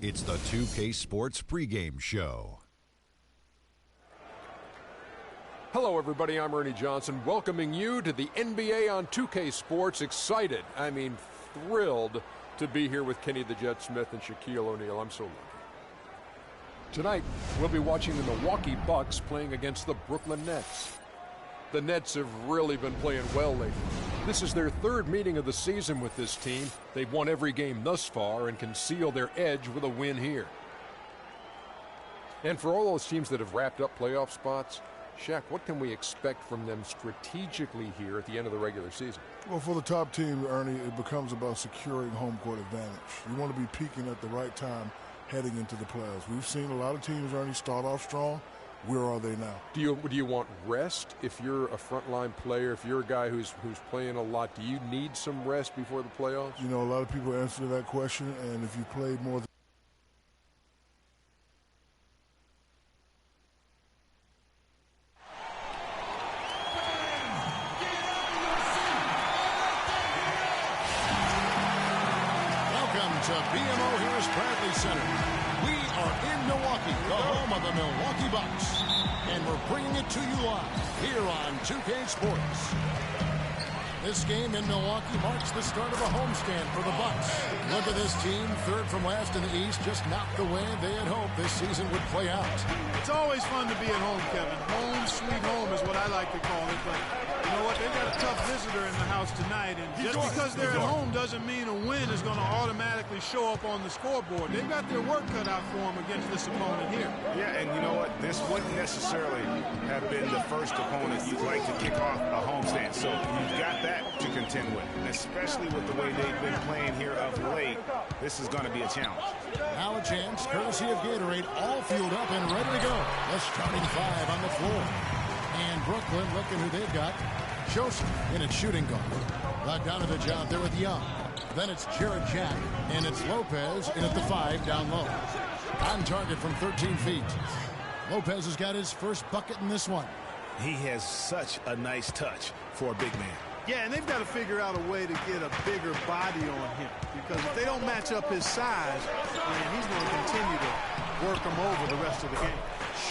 It's the 2K Sports pregame show. Hello, everybody. I'm Ernie Johnson, welcoming you to the NBA on 2K Sports. Excited, thrilled to be here with Kenny the Jet Smith and Shaquille O'Neal. I'm so lucky. Tonight, we'll be watching the Milwaukee Bucks playing against the Brooklyn Nets. The Nets have really been playing well lately. This is their third meeting of the season with this team. They've won every game thus far and can seal their edge with a win here. And for all those teams that have wrapped up playoff spots, Shaq, what can we expect from them strategically here at the end of the regular season? Well, for the top team, Ernie, it becomes about securing home court advantage. You want to be peaking at the right time heading into the playoffs. We've seen a lot of teams, Ernie, start off strong. Where are they now? Do you want rest if you're a frontline player, if you're a guy who's playing a lot? Do you need some rest before the playoffs? You know, a lot of people answer that question, and if you played more than Welcome to BMO Harris Bradley Center. We are in Milwaukee, the home of the Milwaukee Bucks. And we're bringing it to you live here on 2K Sports. This game in Milwaukee marks the start of a homestand for the Bucks. Look at this team, third from last in the East, just not the way they had hoped this season would play out. It's always fun to be at home, Kevin. Home, sweet home is what I like to call it. But you know what? They've got a tough visitor in the house tonight. And just because they're at home doesn't mean a win is going to automatically show up on the scoreboard. They've got their work cut out for them against this opponent here. Yeah, and you know what? This wouldn't necessarily have been the first opponent you'd like to kick off a homestand. So you've got that to contend with, especially with the way they've been playing here of late. This is going to be a challenge. Now a chance, courtesy of Gatorade, all fueled up and ready to go. The starting five on the floor. And Brooklyn, looking who they've got. Joseph in at shooting guard. Bogdanovich out there with Young. Then it's Jared Jack, and it's Lopez in at the 5 down low. On target from 13 feet. Lopez has got his first bucket in this one. He has such a nice touch for a big man. Yeah, and they've got to figure out a way to get a bigger body on him. Because if they don't match up his size, man, he's going to continue to work them over the rest of the game.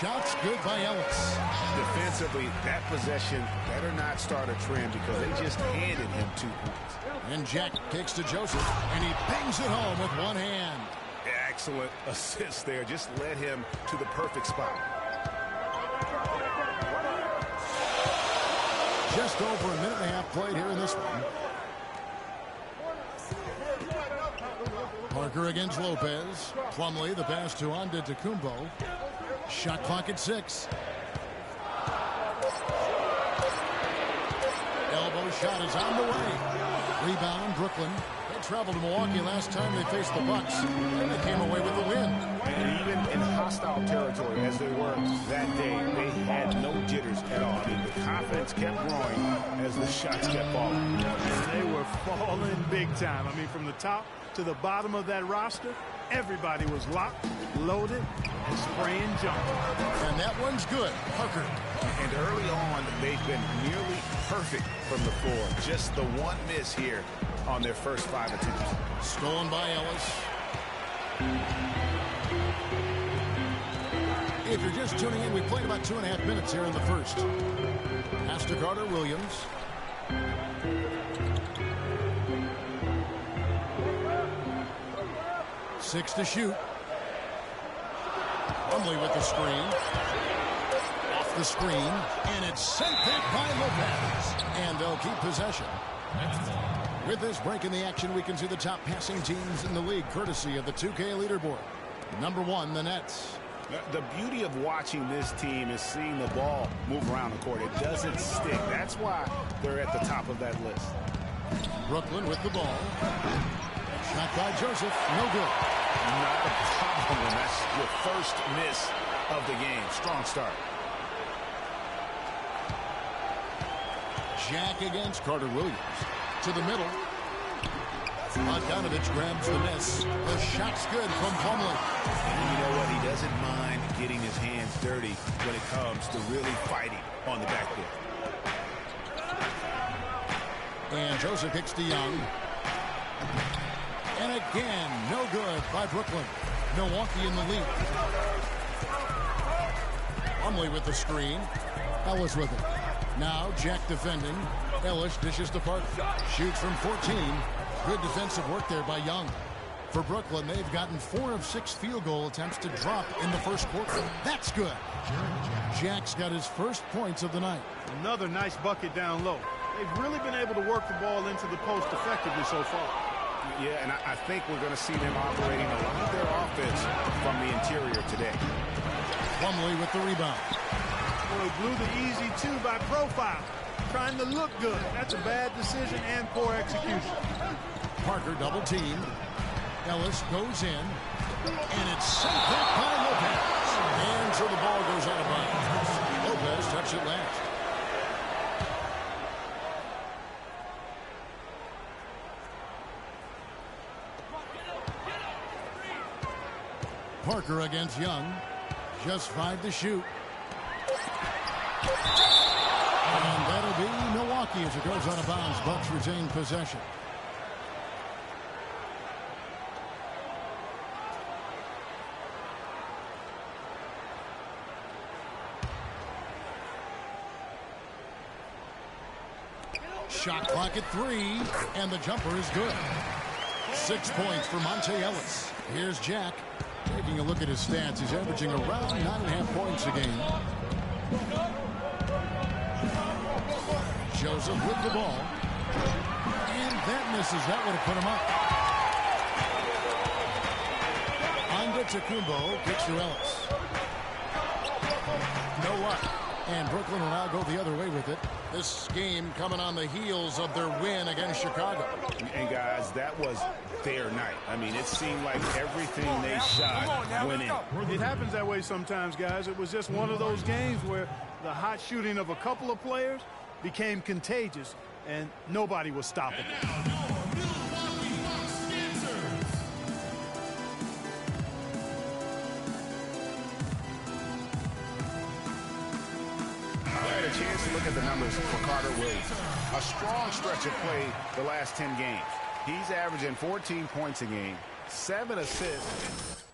Shots good by Ellis. Defensively, that possession better not start a trend because they just handed him 2 points. And Jack kicks to Joseph, and he bangs it home with one hand. Excellent assist there. Just led him to the perfect spot. Just over a minute and a half played here in this one. Parker against Lopez. Plumlee, the pass to Antetokounmpo. Shot clock at 6. Elbow shot is on the way. Rebound, Brooklyn. They traveled to Milwaukee last time they faced the Bucks, and they came away with the win. And even in hostile territory, as they were that day, they had no jitters at all. I mean, the confidence kept growing as the shots kept falling. They were falling big time. I mean, from the top to the bottom of that roster, everybody was locked, loaded, and spraying jump. And that one's good. Parker. And early on, they've been nearly perfect from the floor. Just the one miss here on their first 5 attempts. Stolen by Ellis. If you're just tuning in, we played about 2.5 minutes here in the first. Pass to Carter-Williams. Six to shoot. Plumlee with the screen. Off the screen. And it's sent back by Lopez. And they'll keep possession. With this break in the action, we can see the top passing teams in the league, courtesy of the 2K leaderboard. Number 1, the Nets. The beauty of watching this team is seeing the ball move around the court. It doesn't stick. That's why they're at the top of that list. Brooklyn with the ball. Shot by Joseph. No good. Not a problem. That's your first miss of the game. Strong start. Jack against Carter-Williams. To the middle. Bogdanovich grabs the miss. The shot's good from Plumlee. And you know what? He doesn't mind getting his hands dirty when it comes to really fighting on the backboard. And Joseph kicks to Young. And again, no good by Brooklyn. Milwaukee in the lead. Plumlee with the screen. Ellis with it. Now Jack defending. Ellis dishes to Parker. Shoots from 14. Good defensive work there by Young. For Brooklyn, they've gotten 4 of 6 field goal attempts to drop in the first quarter. That's good. Jack's got his first points of the night. Another nice bucket down low. They've really been able to work the ball into the post effectively so far. Yeah, and I think we're going to see them operating a lot of their offense from the interior today. Plumlee with the rebound. Well, he blew the easy 2 by profile. Trying to look good. That's a bad decision and poor execution. Parker double teamed. Ellis goes in. And it's sent back by Lopez. And so the ball goes out of bounds. Lopez touched it last. Parker against Young. Just 5 to shoot. And that'll be Milwaukee as it goes out of bounds. Bucks retain possession. Shot clock at 3, and the jumper is good. 6 points for Monte Ellis. Here's Jack. Taking a look at his stats, he's averaging around 9.5 points a game. Joseph with the ball. And that misses. That would have put him up. Antetokounmpo kicks to Ellis. No luck. And Brooklyn will now go the other way with it. This game coming on the heels of their win against Chicago. And guys, that was their night. I mean, it seemed like everything they shot went in. It happens that way sometimes, guys. It was just one of those games where the hot shooting of a couple of players became contagious, and nobody was stopping it. A chance to look at the numbers for Carter Williams. A strong stretch of play the last 10 games. He's averaging 14 points a game, 7 assists.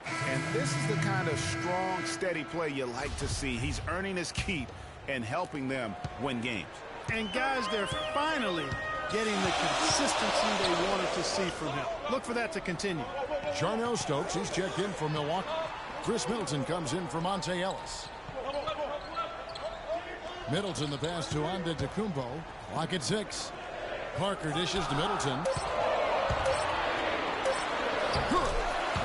And this is the kind of strong, steady play you like to see. He's earning his keep and helping them win games. And guys, they're finally getting the consistency they wanted to see from him. Look for that to continue. Jarnell Stokes, he's checked in for Milwaukee. Chris Middleton comes in for Monte Ellis. Middleton the pass to Antetokounmpo. Clock at 6. Parker dishes to Middleton. Good.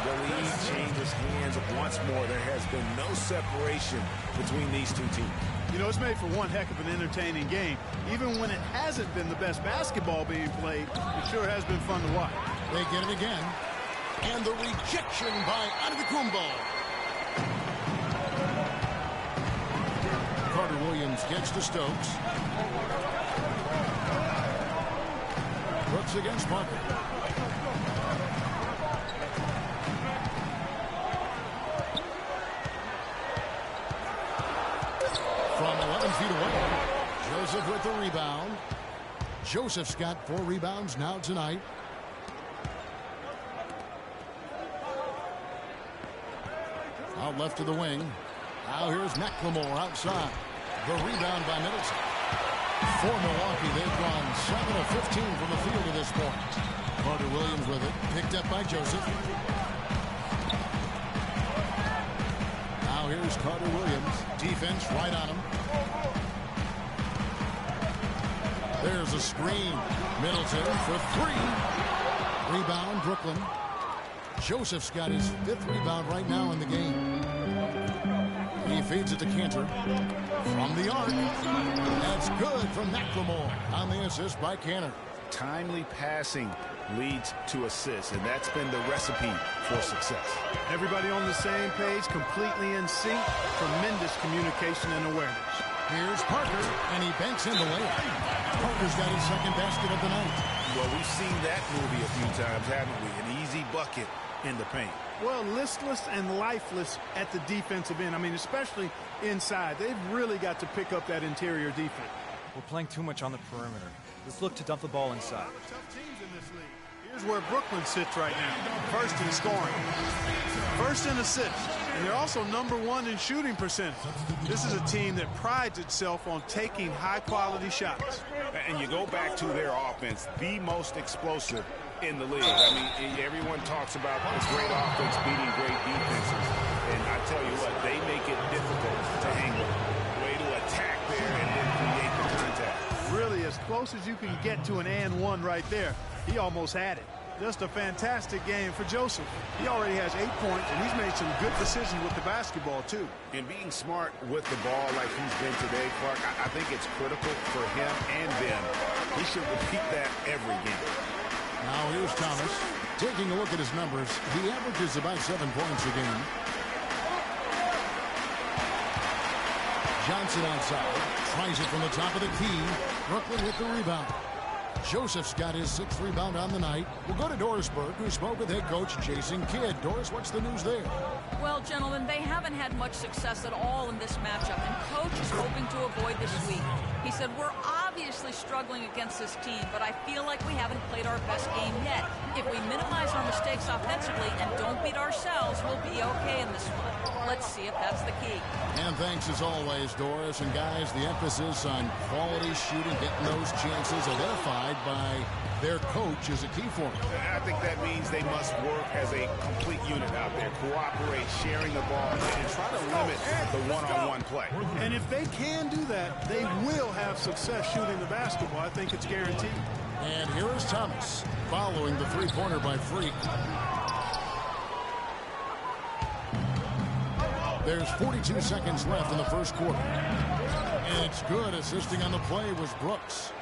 The lead changes hands once more. There has been no separation between these two teams. You know, it's made for one heck of an entertaining game. Even when it hasn't been the best basketball being played, it sure has been fun to watch. They get it again. And the rejection by Antetokounmpo. Carter Williams gets to Stokes. Brooks against Parker. From 11 feet away, Joseph with the rebound. Joseph's got 4 rebounds now tonight. Out left to the wing. Now here's McLemore outside. The rebound by Middleton. For Milwaukee, they've gone 7 of 15 from the field at this point. Carter Williams with it. Picked up by Joseph. Now here's Carter Williams. Defense right on him. There's a screen. Middleton for 3. Rebound, Brooklyn. Joseph's got his 5th rebound right now in the game. He feeds it to Cantor. From the arc. That's good from McLemore on the assist by Cantor. Timely passing leads to assists, and that's been the recipe for success. Everybody on the same page, completely in sync. Tremendous communication and awareness. Here's Parker, and he banks in the layup. Parker's got his 2nd basket of the night. Well, we've seen that movie a few times, haven't we? An easy bucket in the paint. Well, listless and lifeless at the defensive end. I mean, especially inside. They've really got to pick up that interior defense. We're playing too much on the perimeter. Let's look to dump the ball inside. Tough teams in this league. Here's where Brooklyn sits right now. First in scoring. First in assists. And they're also #1 in shooting percentage. This is a team that prides itself on taking high-quality shots. And you go back to their offense, the most explosive in the league. I mean, everyone talks about this great offense beating great defenses. And I tell you what, they make it difficult to hang with. Way to attack there and then create the contact. Really as close as you can get to an and one right there. He almost had it. Just a fantastic game for Joseph. He already has 8 points, and he's made some good decisions with the basketball, too. And being smart with the ball like he's been today, Clark, I think it's critical for him and them. He should repeat that every game. Now here's Thomas. Taking a look at his numbers, he averages about 7 points a game. Johnson outside. Tries it from the top of the key. Brooklyn with the rebound. Joseph's got his 6th rebound on the night. We'll go to Doris Burke, who spoke with head coach Jason Kidd. Doris, what's the news there? Well, gentlemen, they haven't had much success at all in this matchup, and coach is hoping to avoid this week. He said, we're obviously struggling against this team, but I feel like we haven't played our best game yet. If we minimize our mistakes offensively and don't beat ourselves, we'll be okay in this one. Let's see if that's the key. And thanks as always, Doris. And guys, the emphasis on quality shooting, getting those chances identified by their coach is a key for them. I think that means they must work as a complete unit out there, cooperate, sharing the ball, and try to limit the one-on-one play. And if they can do that, they will have success shooting the basketball. I think it's guaranteed. And here is Thomas following the three-pointer by Freak. There's 42 seconds left in the first quarter. And it's good. Assisting on the play was Brooks.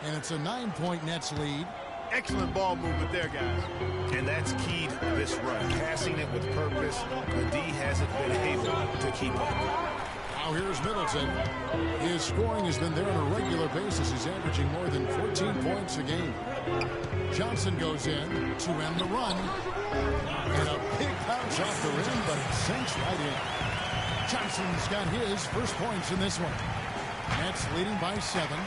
And it's a 9-point Nets lead. Excellent ball movement there, guys. And that's key to this run. Passing it with purpose. The D hasn't been able to keep up. Now here's Middleton. His scoring has been there on a regular basis. He's averaging more than 14 points a game. Johnson goes in to end the run. And a big bounce off the rim, but it sinks right in. Johnson's got his first points in this one. Nets leading by 7.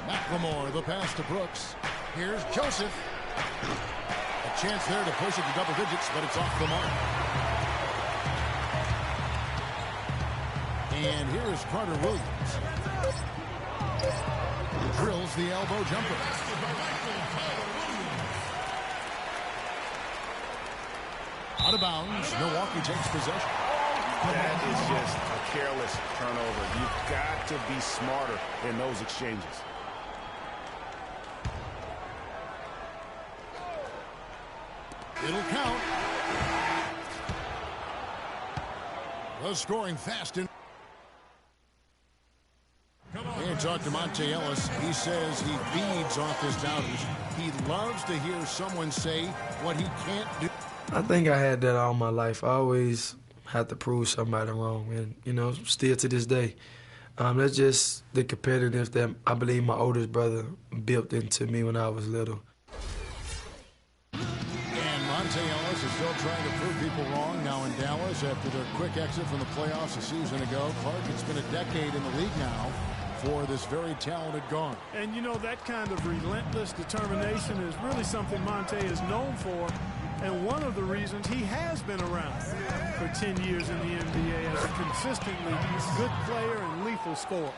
McLemore, the pass to Brooks. Here's Joseph. A chance there to push it to double digits, but it's off the mark. And here's Carter Williams. Drills the elbow jumper. Out of bounds. Milwaukee takes possession. That is just a careless turnover. You've got to be smarter in those exchanges. It'll count. The scoring fast in. And talk to Monte Ellis. He says he feeds off his doubters. He loves to hear someone say what he can't do. I think I had that all my life. I always had to prove somebody wrong, and, you know, still to this day. That's just the competitiveness that I believe my oldest brother built into me when I was little. And Monte Ellis is still trying to prove people wrong now in Dallas after their quick exit from the playoffs a season ago. Clark, it's been a decade in the league now for this very talented guard. And, you know, that kind of relentless determination is really something Monte is known for. And one of the reasons he has been around for 10 years in the NBA as a consistently good player and lethal scorer.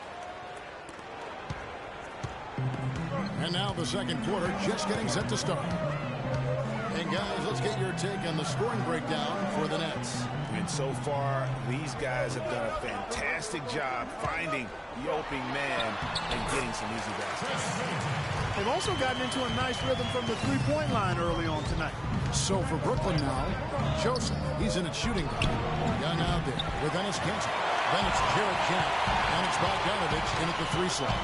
And now the second quarter just getting set to start. And guys, let's get your take on the scoring breakdown for the Nets. And so far, these guys have done a fantastic job finding the opening man and getting some easy baskets. They've also gotten into a nice rhythm from the three-point line early on tonight. So for Brooklyn now, Joseph, he's in at shooting guard. Young out there with Enes Kanter. Then it's Jarrett Jack. And it's Bogdanovich in at the 3 slot.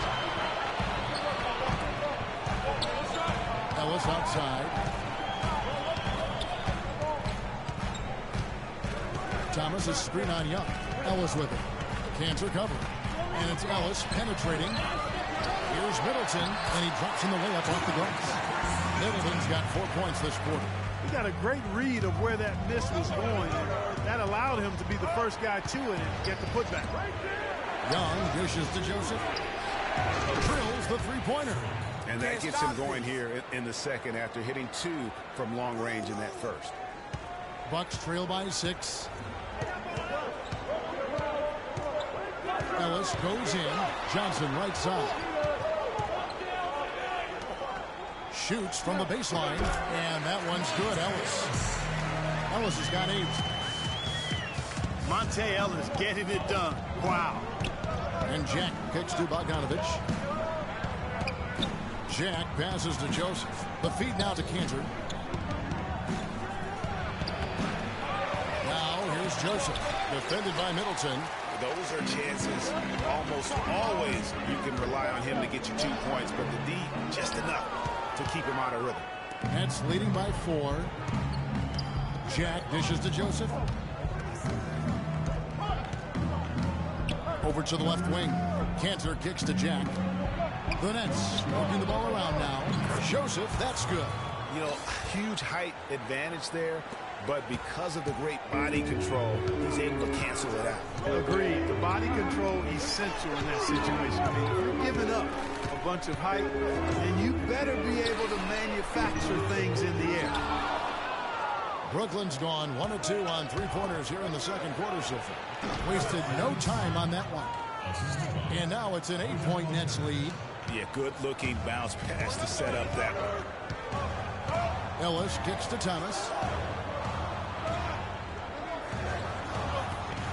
Ellis outside. Thomas is screen on Young. Ellis with it. Kanter covered. And it's Ellis penetrating. Here's Middleton, and he drops in the layup off the glass. Middleton's got 4 points this quarter. He got a great read of where that miss was going. That allowed him to be the first guy to it and get the putback. Young dishes to Joseph. Drills the three-pointer. And that gets him going here in the second after hitting 2 from long range in that first. Bucks trail by 6. Ellis goes in. Johnson right side. Shoots from the baseline, and that one's good. Ellis has got 8. Monte Ellis getting it done. Wow. And Jack kicks to Bogdanovich. Jack passes to Joseph. The feed now to Cantor. Now here's Joseph, defended by Middleton. Those are chances almost always you can rely on him to get you 2 points, but the D just enough to keep him out of rhythm. Nets leading by 4. Jack dishes to Joseph. Over to the left wing. Cantor kicks to Jack. The Nets working the ball around now. Joseph, that's good. You know, huge height advantage there, but because of the great body control, he's able to cancel it out. Agreed. The body control essential in that situation. I mean, if you're giving up a bunch of height, then you better be able to manufacture things in the air. Brooklyn's gone 1 of 2 on 3-pointers here in the second quarter so far. Wasted no time on that one. And now it's an 8-point Nets lead. Yeah, good-looking bounce pass to set up that one. Ellis kicks to Thomas.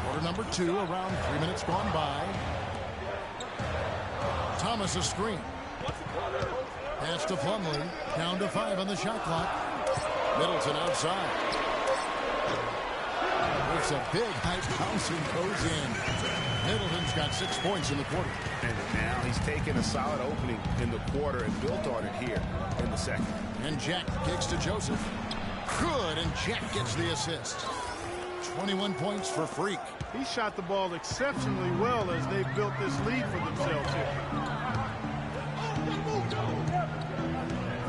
Quarter number 2, around 3 minutes gone by. Thomas a screen. Pass to Plumlee. Down to 5 on the shot clock. Middleton outside. It's a big height bounce and goes in. Middleton's got 6 points in the quarter. And now he's taken a solid opening in the quarter and built on it here in the second. And Jack kicks to Joseph. Good, and Jack gets the assist. 21 points for Freak. He shot the ball exceptionally well as they built this lead for themselves here.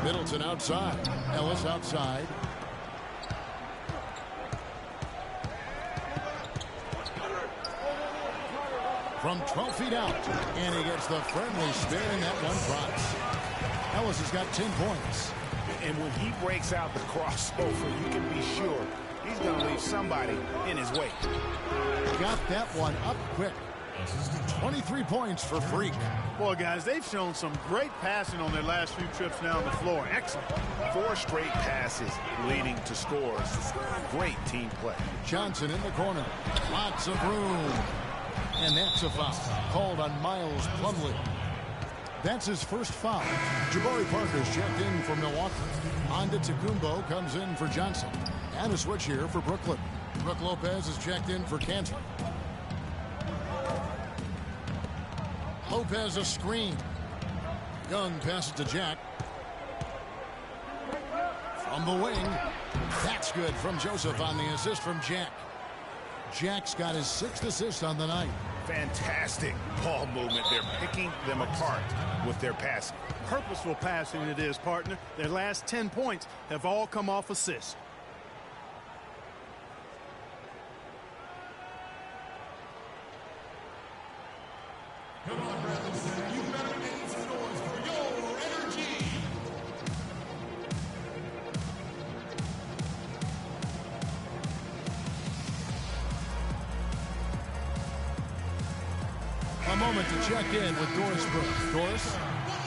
Middleton outside. Ellis outside. From 12 feet out. And he gets the friendly spin, and that one drops. Ellis has got 10 points. And when he breaks out the crossover, you can be sure he's going to leave somebody in his wake. Got that one up quick. 23 points for Freak. Boy, guys, they've shown some great passing on their last few trips down the floor. Excellent. 4 straight passes leading to scores. Great team play. Johnson in the corner. Lots of room. And that's a foul called on Miles Plumlee. That's his first foul. Jabari Parker's checked in for Milwaukee. Onda Tecumbo comes in for Johnson. And a switch here for Brooklyn. Brook Lopez is checked in for Cantor. Lopez a screen. Young passes to Jack. From the wing. That's good from Joseph on the assist from Jack. Jack's got his 6th assist on the night. Fantastic ball movement. They're picking them apart with their passing. Purposeful passing it is, partner. Their last 10 points have all come off assists. Come on, Bradley Center. You better make some noise for your energy. A moment to check in with Doris Brooks. Doris?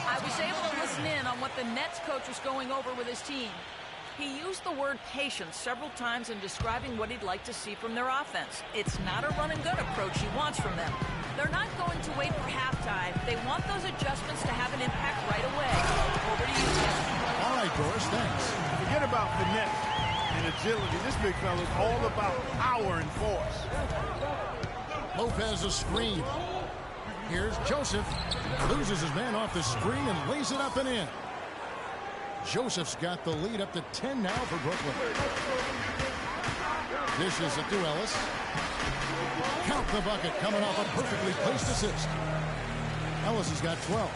I was able to listen in on what the Nets coach was going over with his team. He used the word patience several times in describing what he'd like to see from their offense. It's not a run-and-gun approach he wants from them. They're not going to wait for halftime. They want those adjustments to have an impact right away. Over to you, Kevin. All right, Doris, thanks. Forget about finesse and agility. This big fella's all about power and force. Lopez a screen. Here's Joseph. Loses his man off the screen and lays it up and in. Joseph's got the lead up to 10 now for Brooklyn. Dishes it to Ellis. Count the bucket coming off a perfectly placed assist. Ellis has got 12.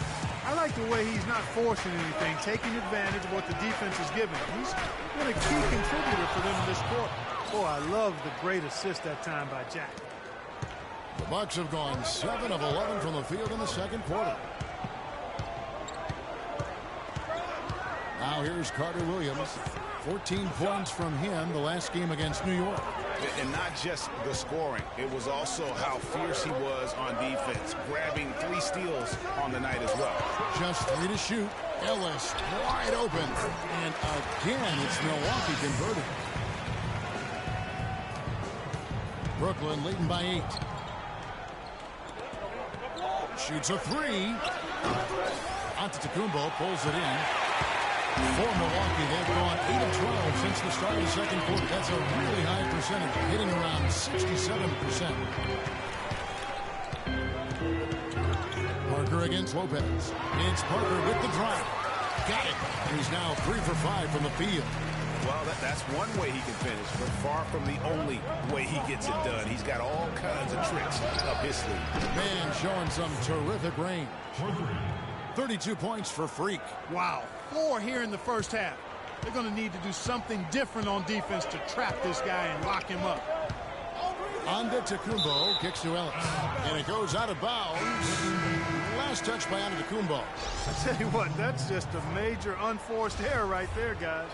I like the way he's not forcing anything, taking advantage of what the defense is giving. He's been a key contributor for them in this quarter. Boy, I love the great assist that time by Jack. The Bucks have gone 7 of 11 from the field in the second quarter. here's Carter Williams. 14 points from him the last game against New York. And not just the scoring. It was also how fierce he was on defense, grabbing 3 steals on the night as well. Just 3 to shoot. Ellis wide open. And again, it's Milwaukee converting. Brooklyn leading by 8. Shoots a 3. Antetokounmpo pulls it in. For Milwaukee, they've gone 8 of 12 since the start of the second quarter. That's a really high percentage, hitting around 67%. Parker against Lopez. It's Parker with the drive. Got it. He's now 3 for 5 from the field. Well, that's one way he can finish, but far from the only way he gets it done. He's got all kinds of tricks up his sleeve. Man showing some terrific range. 32 points for Freak. Wow, 4 here in the first half. They're going to need to do something different on defense to trap this guy and lock him up. Antetokounmpo kicks to Ellis. And it goes out of bounds. Last touch by Antetokounmpo. I tell you what, that's just a major unforced error right there, guys.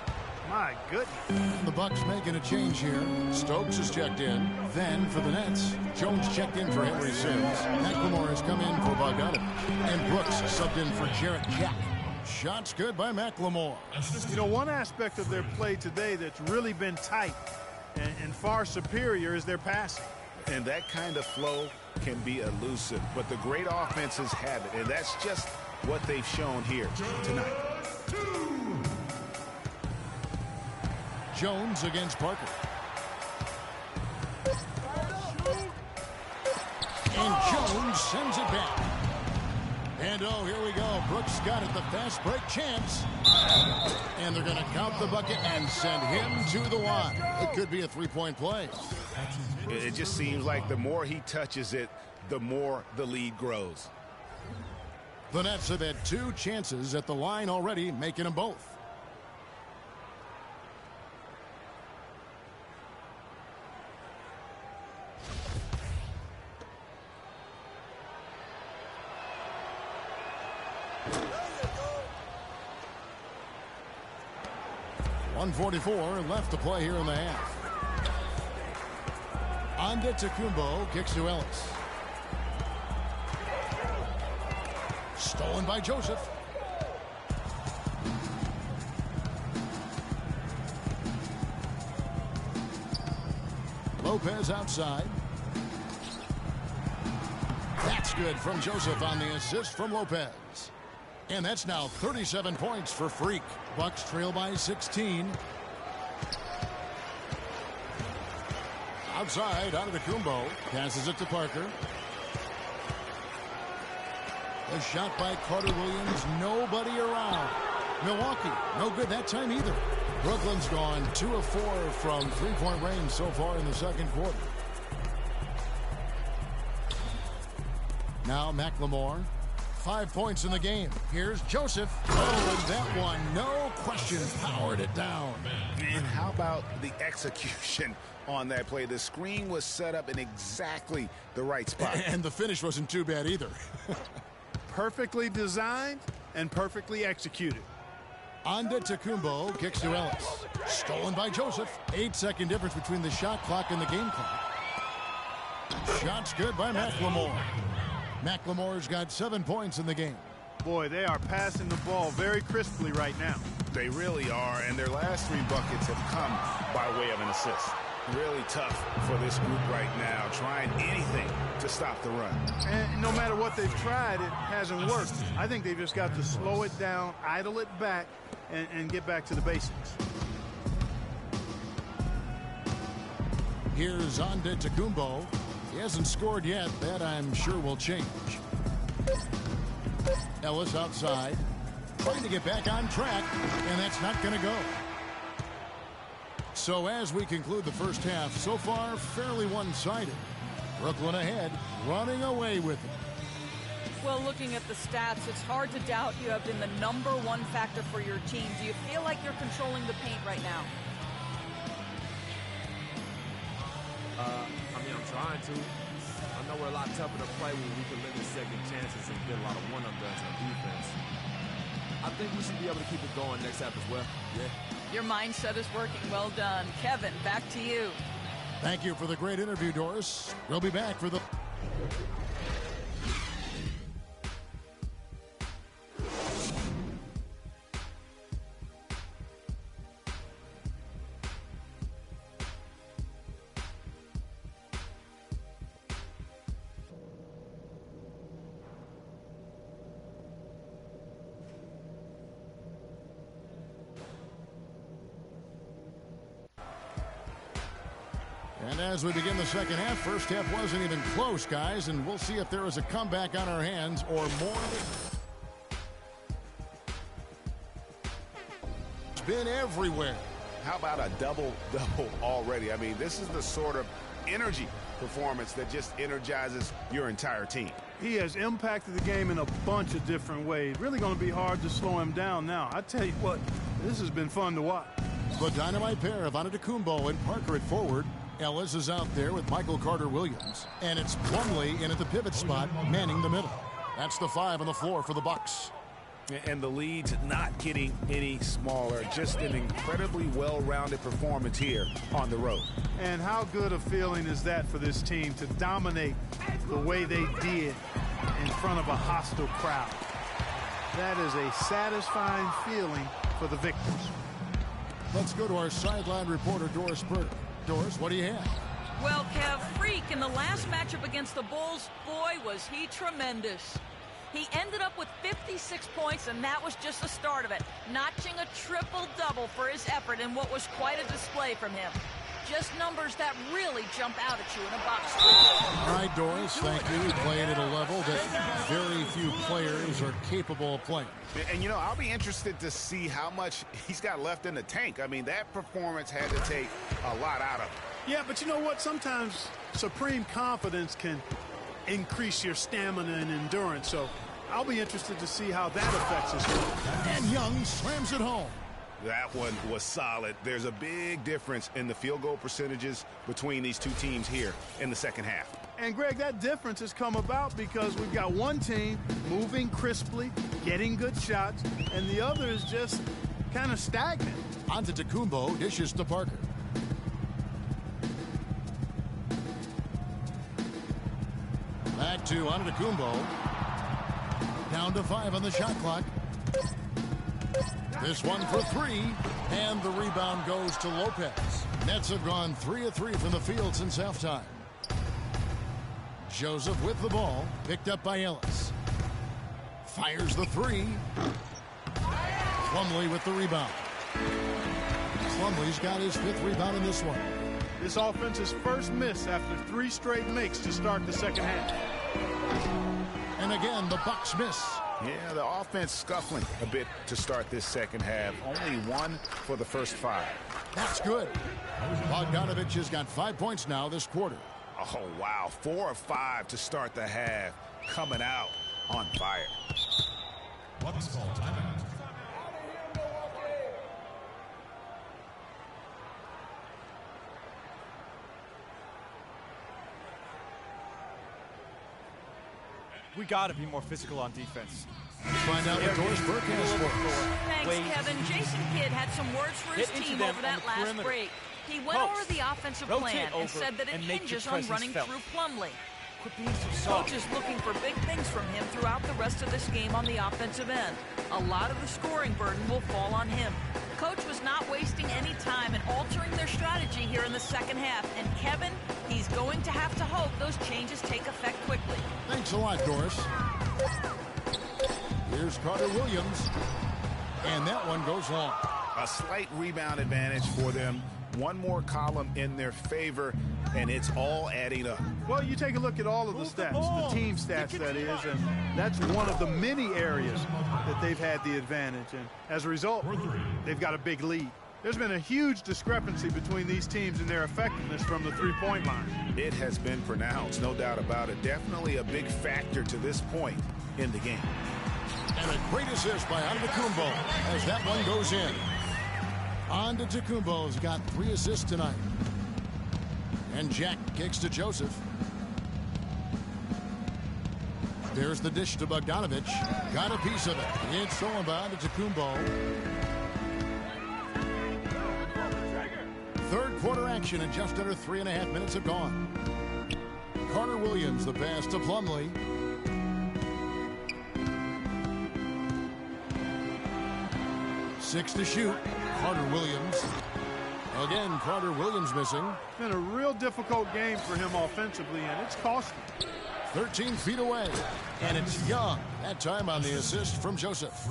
My goodness. The Bucks making a change here. Stokes is checked in. Then for the Nets, Jones checked in for Henry Sims. McLemore has come in for Bogdanovich. And Brooks subbed in for Jarrett Jack. Shots good by McLemore. You know, one aspect of their play today that's really been tight and far superior is their passing. And that kind of flow can be elusive, but the great offenses have it, and that's just what they've shown here tonight. Jones against Parker. And Jones sends it back. And oh, here we go. Brooks got it, the fast break chance. And they're going to count the bucket and send him to the line. It could be a three-point play. It just seems like the more he touches it, the more the lead grows. The Nets have had 2 chances at the line already, making them both. .144 left to play here in the half. Antetokounmpo kicks to Ellis. Stolen by Joseph. Lopez outside. That's good from Joseph on the assist from Lopez. And that's now 37 points for Freak. Bucks trail by 16. Outside, Antetokounmpo passes it to Parker. A shot by Carter Williams. Nobody around. Milwaukee, no good that time either. Brooklyn's gone 2 of 4 from three-point range so far in the second quarter. Now McLemore. 5 points in the game. Here's Joseph. Oh, and that one, no question, powered it down. And how about the execution on that play? The screen was set up in exactly the right spot. And the finish wasn't too bad either. Perfectly designed and perfectly executed. Antetokounmpo kicks to Ellis. Stolen by Joseph. 8-second difference between the shot clock and the game clock. Shots good by McLemore. McLemore's got 7 points in the game. Boy, they are passing the ball very crisply right now. They really are, and their last 3 buckets have come by way of an assist. Really tough for this group right now, trying anything to stop the run. And no matter what they've tried, it hasn't worked. I think they've just got to slow it down, idle it back, and get back to the basics. Here's Antetokounmpo. He hasn't scored yet. That, I'm sure, will change. Ellis outside. Trying to get back on track, and that's not going to go. So as we conclude the first half, so far, fairly one-sided. Brooklyn ahead, running away with it. Well, looking at the stats, it's hard to doubt you have been the #1 factor for your team. Do you feel like you're controlling the paint right now? I'm trying to. I know we're a lot tougher to play when we can limit second chances and get a lot of one-and-dones on defense. I think we should be able to keep it going next half as well. Yeah. Your mindset is working. Well done. Kevin, back to you. Thank you for the great interview, Doris. We'll be back for the... And as we begin the second half, first half wasn't even close, guys, and we'll see if there is a comeback on our hands or more. It's been everywhere. How about a double-double already? I mean, this is the sort of energy performance that just energizes your entire team. He has impacted the game in a bunch of different ways. Really going to be hard to slow him down now. I tell you what, this has been fun to watch. The dynamite pair of Antetokounmpo and Parker at forward. Ellis is out there with Michael Carter-Williams. And it's Plumlee in at the pivot spot, manning the middle. That's the 5 on the floor for the Bucks. And the lead's not getting any smaller. Just an incredibly well-rounded performance here on the road. And how good a feeling is that for this team to dominate the way they did in front of a hostile crowd? That is a satisfying feeling for the victors. Let's go to our sideline reporter, Doris Burke. Doris, what do you have? Well, Kev, Freak in the last matchup against the Bulls, boy, was he tremendous. He ended up with 56 points, and that was just the start of it, notching a triple-double for his effort in what was quite a display from him. Just numbers that really jump out at you in a box score. All right, Doris, thank you. He played at a level that very few players are capable of playing. And, you know, I'll be interested to see how much he's got left in the tank. I mean, that performance had to take a lot out of him. Yeah, but you know what? Sometimes supreme confidence can increase your stamina and endurance. So I'll be interested to see how that affects his game. And Young slams it home. That one was solid. There's a big difference in the field goal percentages between these two teams here in the second half. And, Greg, that difference has come about because we've got one team moving crisply, getting good shots, and the other is just kind of stagnant. Antetokounmpo dishes to Parker. Back to Antetokounmpo. Down to 5 on the shot clock. This one for 3, and the rebound goes to Lopez. Nets have gone 3 of 3 from the field since halftime. Joseph with the ball, picked up by Ellis. Fires the 3. Plumlee with the rebound. Plumlee's got his 5th rebound in this one. This offense's first miss after 3 straight makes to start the second half. And again, the Bucks miss. Yeah, the offense scuffling a bit to start this second half. Only 1 for the first 5. That's good. Bogdanovich has got 5 points now this quarter. Oh, wow. 4 of 5 to start the half. Coming out on fire. Bucks ball timeout. We got to be more physical on defense. Let's find out what Doris Burke has for us. Thanks, Kevin. Jason Kidd had some words for his team over that last break. He went over the offensive plan and said that it hinges on running through Plumlee. Coach is looking for big things from him throughout the rest of this game on the offensive end. A lot of the scoring burden will fall on him. Coach was not wasting any time in altering their strategy here in the second half. And Kevin, he's going to have to hope those changes take effect quickly. Thanks a lot, Doris. Here's Carter-Williams. And that one goes long. A slight rebound advantage for them. One more column in their favor, and it's all adding up. Well, you take a look at all of the stats, the team stats, that is, and that's one of the many areas that they've had the advantage. And as a result, they've got a big lead. There's been a huge discrepancy between these teams and their effectiveness from the three-point line. It has been pronounced, no doubt about it. Definitely a big factor to this point in the game. And a great assist by Antetokounmpo as that one goes in. Antetokounmpo's got 3 assists tonight. And Jack kicks to Joseph. There's the dish to Bogdanovic. Got a piece of it. It's stolen by Antetokounmpo. Third quarter action and just under 3.5 minutes have gone. Carter Williams, the pass to Plumlee. Six to shoot. Carter Williams. Again, Carter Williams missing. It's been a real difficult game for him offensively, and it's costing. 13 feet away. And it's Young. That time on the assist from Joseph.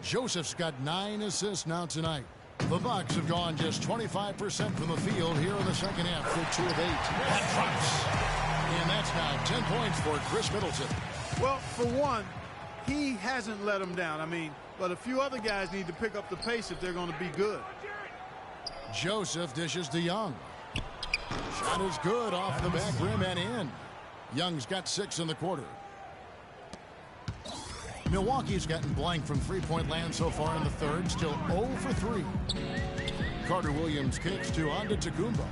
Joseph's got 9 assists now tonight. The Bucks have gone just 25% from the field here in the second half for 2 of 8. That drops. And that's now 10 points for Chris Middleton. Well, for one, he hasn't let them down. But a few other guys need to pick up the pace if they're going to be good. Joseph dishes to Young. Shot is good off the back rim and in. Young's got 6 in the quarter. Milwaukee's gotten blank from three-point land so far in the third. Still 0 for 3. Carter Williams kicks to Antetokounmpo.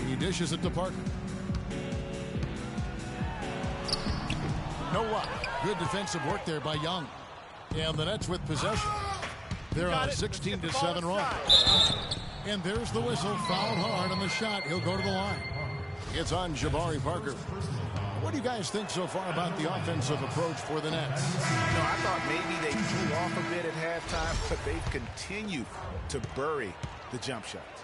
He dishes it to Parker. No luck. Good defensive work there by Young. And the Nets with possession. They're on 16-7 run. And there's the whistle. Fouled hard on the shot. He'll go to the line. It's on Jabari Parker. What do you guys think so far about the offensive approach for the Nets? I thought maybe they drew off a bit at halftime, but they've continued to bury the jump shots.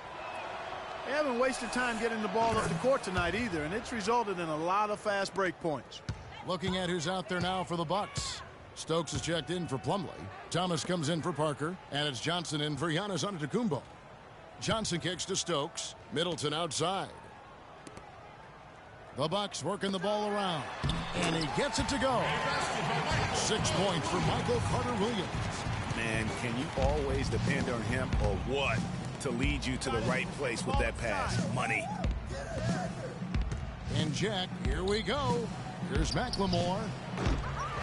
They haven't wasted time getting the ball up the court tonight either, and it's resulted in a lot of fast break points. Looking at who's out there now for the Bucks. Stokes is checked in for Plumlee. Thomas comes in for Parker, and it's Johnson in for Giannis Antetokounmpo. Johnson kicks to Stokes. Middleton outside. The Bucks working the ball around, and he gets it to go. 6 points for Michael Carter-Williams. Man, can you always depend on him or what to lead you to the right place with that pass? Money. And Jack, here we go. Here's McLemore.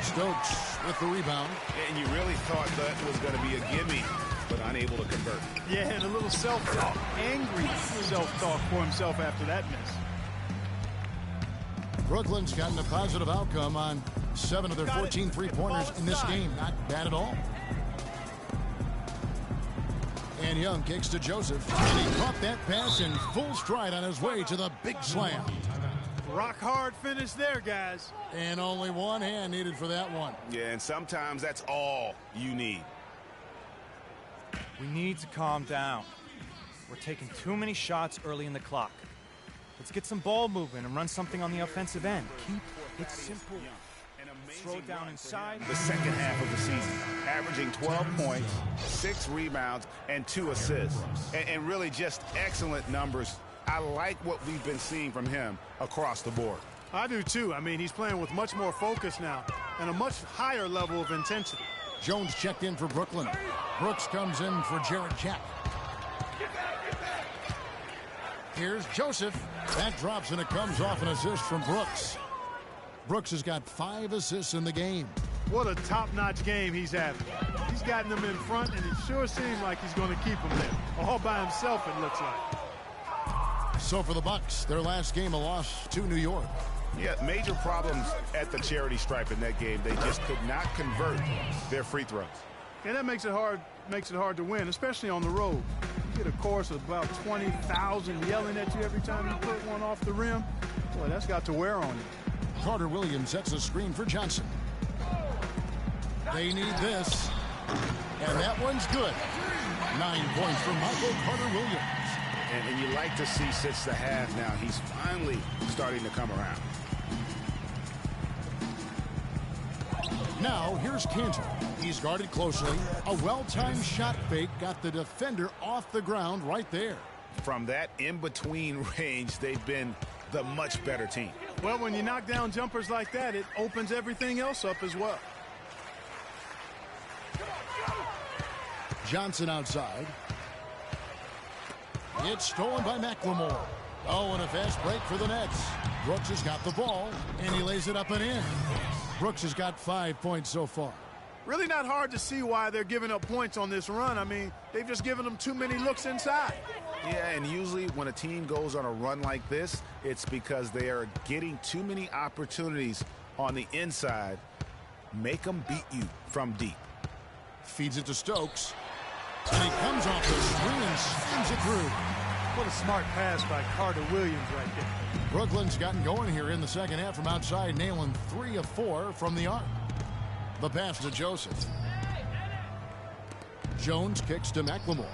Stokes with the rebound. And you really thought that was going to be a gimme, but unable to convert. Yeah, and a little self-talk, angry self-talk for himself after that miss. Brooklyn's gotten a positive outcome on 7 of their 14 three-pointers in this game. Not bad at all. And Young kicks to Joseph. And he caught that pass in full stride on his way to the big slam. Rock hard finish there, guys. And only one hand needed for that one. Yeah, and sometimes that's all you need. We need to calm down. We're taking too many shots early in the clock. Let's get some ball movement and run something on the offensive end. Keep it simple. Throw it down inside. The second half of the season, averaging 12 points, 6 rebounds, and 2 assists. And really just excellent numbers. I like what we've been seeing from him across the board. I do too. He's playing with much more focus now and a much higher level of intensity. Jones checked in for Brooklyn. Brooks comes in for Jarrett Jack. Here's Joseph. That drops and it comes off an assist from Brooks. Brooks has got 5 assists in the game. What a top-notch game he's having. He's gotten them in front, and it sure seems like he's going to keep them there. All by himself, it looks like. So for the Bucks, their last game a loss to New York. Yeah, major problems at the charity stripe in that game. They just could not convert their free throws. And that makes it hard to win, especially on the road. You get a chorus of about 20,000 yelling at you every time you put one off the rim. Boy, that's got to wear on you. Carter Williams sets a screen for Johnson. They need this. And that one's good. 9 points for Michael Carter Williams. And you like to see since the half now, he's finally starting to come around. Now, here's Cantor. He's guarded closely. A well-timed shot fake got the defender off the ground right there. From that in-between range, they've been the much better team. Well, when you knock down jumpers like that, it opens everything else up as well. Johnson outside. It's stolen by McLemore. Oh, and a fast break for the Nets. Brooks has got the ball, and he lays it up and in. Brooks has got 5 points so far. Really not hard to see why they're giving up points on this run. I mean, they've just given them too many looks inside. Yeah, and usually when a team goes on a run like this, it's because they are getting too many opportunities on the inside. Make them beat you from deep. Feeds it to Stokes. And he comes off the screen and spins it through. What a smart pass by Carter Williams right there. Brooklyn's gotten going here in the second half from outside, nailing 3 of 4 from the arc. The pass to Joseph. Jones kicks to McLemore.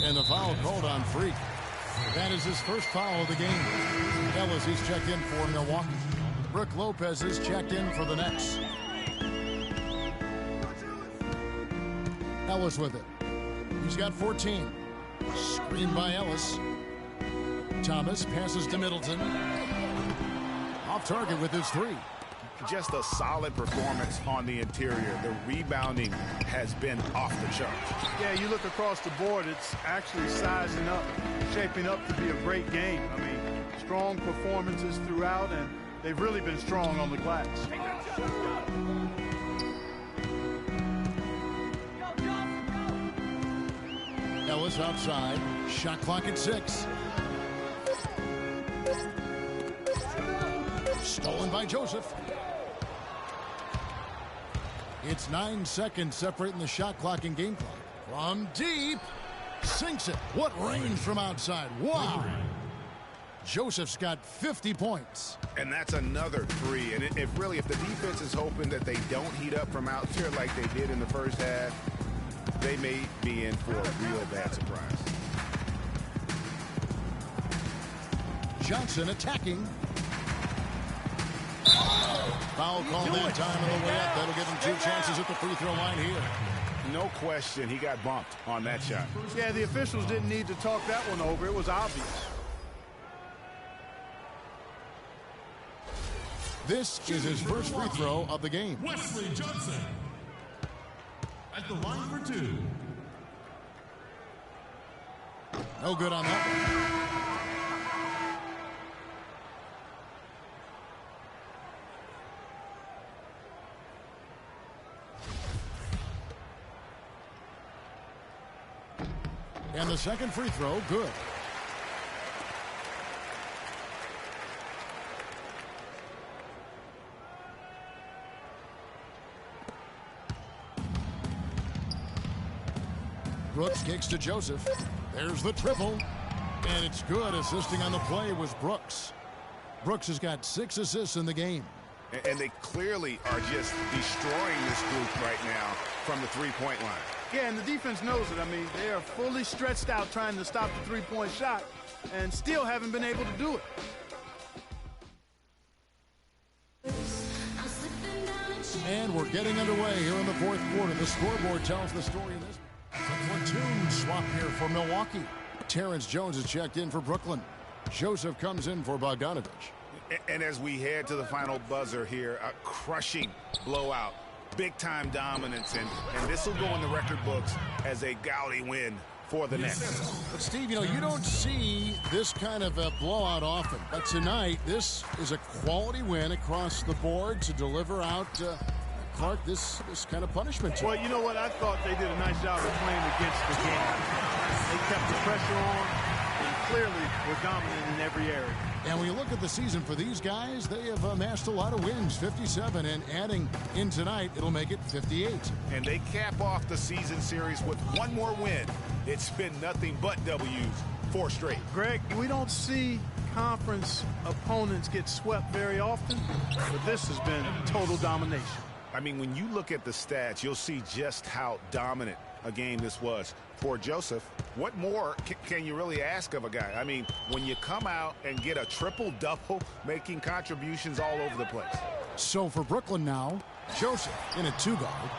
And the foul called on Freak. That is his first foul of the game. Ellis, he's checked in for Milwaukee. Brook Lopez is checked in for the Nets. Ellis with it. He's got 14. Screen by Ellis. Thomas passes to Middleton. Off target with his 3. Just a solid performance on the interior. The rebounding has been off the charts. Yeah, you look across the board, it's actually sizing up, shaping up to be a great game. I mean, strong performances throughout, and they've really been strong on the glass. Ellis outside. Shot clock at 6. Stolen by Joseph. It's 9 seconds separating the shot clock and game clock. From deep. Sinks it. What range from outside. Wow. Joseph's got 50 points. And that's another 3. And if the defense is hoping that they don't heat up from out there like they did in the first half, they may be in for a real bad surprise. Johnson attacking. Foul call that time on the way up. That'll give him 2 chances at the free throw line here. No question, he got bumped on that shot. Yeah, the officials didn't need to talk that one over. It was obvious. This is his first free throw of the game. Wesley Johnson at the line for 2. No good on that one. And the second free throw, good. Brooks kicks to Joseph. There's the triple. And it's good. Assisting on the play was Brooks. Brooks has got 6 assists in the game. And they clearly are just destroying this group right now from the three-point line. Yeah, and the defense knows it. I mean, they are fully stretched out trying to stop the three-point shot and still haven't been able to do it. And we're getting underway here in the fourth quarter. The scoreboard tells the story of this. Platoon swap here for Milwaukee. Terrence Jones is checked in for Brooklyn. Joseph comes in for Bogdanovich. And as we head to the final buzzer here, a crushing blowout, big-time dominance, and this will go in the record books as a gaudy win for the Nets. But, Steve, you don't see this kind of a blowout often. But tonight, this is a quality win across the board to deliver out, Clark, this kind of punishment. Well, you know what? I thought they did a nice job of playing against the game. They kept the pressure on and clearly were dominant in every area. And when you look at the season for these guys, they have amassed a lot of wins, 57, and adding in tonight, it'll make it 58. And they cap off the season series with one more win. It's been nothing but W's, 4 straight. Greg, we don't see conference opponents get swept very often, but this has been total domination. I mean, when you look at the stats, you'll see just how dominant a game this was. For Joseph, what more can you really ask of a guy? I mean, when you come out and get a triple-double, making contributions all over the place. So for Brooklyn now, Joseph in a 2-guard.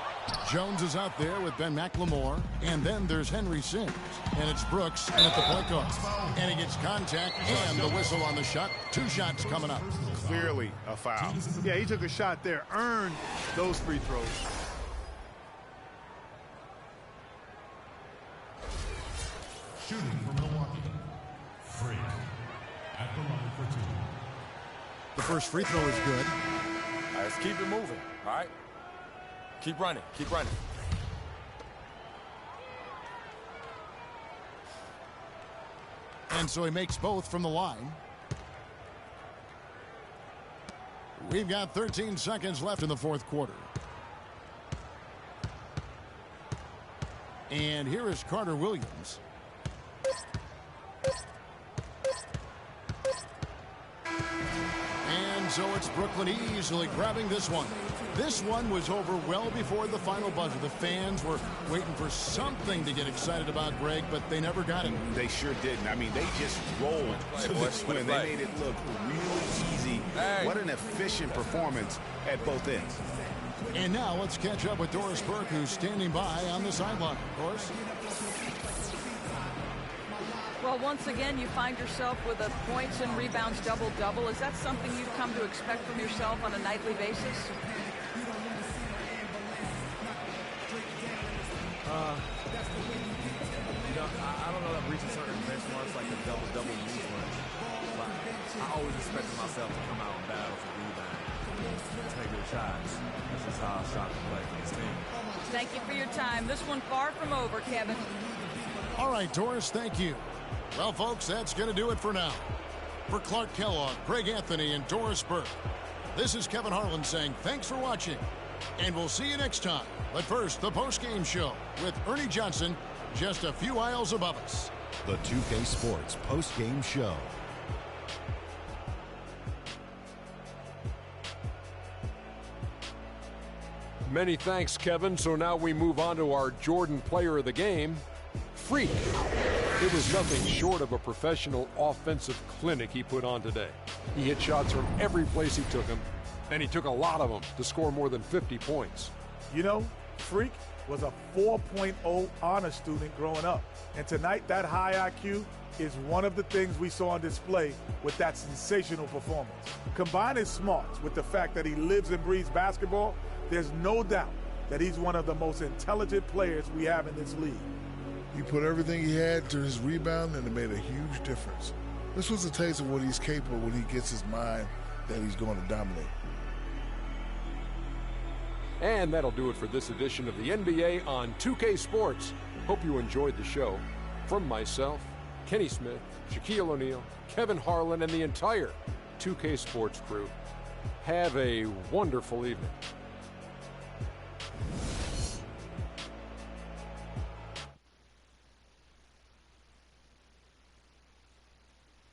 Jones is out there with Ben McLemore, and then there's Henry Sims. And it's Brooks and at the point guard. And he gets contact and the whistle on the shot. 2 shots coming up. Clearly a foul. Yeah, he took a shot there, earned those free throws. Shooting for Milwaukee. Freak at the line for 2. The first free throw is good. All right, let's keep it moving, all right? Keep running. Keep running. And so he makes both from the line. We've got 13 seconds left in the fourth quarter. And here is Carter Williams. And so it's Brooklyn easily grabbing this one. This one was over well before the final buzzer. The fans were waiting for something to get excited about, Greg, but they never got it. They sure didn't. I mean, they just rolled to this win. They made it look really easy. What an efficient performance at both ends. And now let's catch up with Doris Burke, who's standing by on the sideline. Doris? Well, once again, you find yourself with a points and rebounds double-double. Is that something you've come to expect from yourself on a nightly basis? I don't know if reaching certain benchmarks like the double-double use much, but I always expected myself to come out and battle for rebound, take good shots. That's just how I shot the play for this team. Thank you for your time. This one far from over, Kevin. All right, Doris, thank you. Well, folks, that's going to do it for now. For Clark Kellogg, Greg Anthony, and Doris Burke, this is Kevin Harlan saying thanks for watching, and we'll see you next time. But first, the post-game show with Ernie Johnson just a few aisles above us. The 2K Sports post-game show. Many thanks, Kevin. So now we move on to our Jordan Player of the Game, Freak. It was nothing short of a professional offensive clinic he put on today. He hit shots from every place he took them, and he took a lot of them to score more than 50 points. You know, Freak was a 4.0 honor student growing up. And tonight, that high IQ is one of the things we saw on display with that sensational performance. Combine his smarts with the fact that he lives and breathes basketball, there's no doubt that he's one of the most intelligent players we have in this league. He put everything he had to his rebound, and it made a huge difference. This was a taste of what he's capable when he gets his mind that he's going to dominate. And that'll do it for this edition of the NBA on 2K Sports. Hope you enjoyed the show. From myself, Kenny Smith, Shaquille O'Neal, Kevin Harlan, and the entire 2K Sports crew, have a wonderful evening.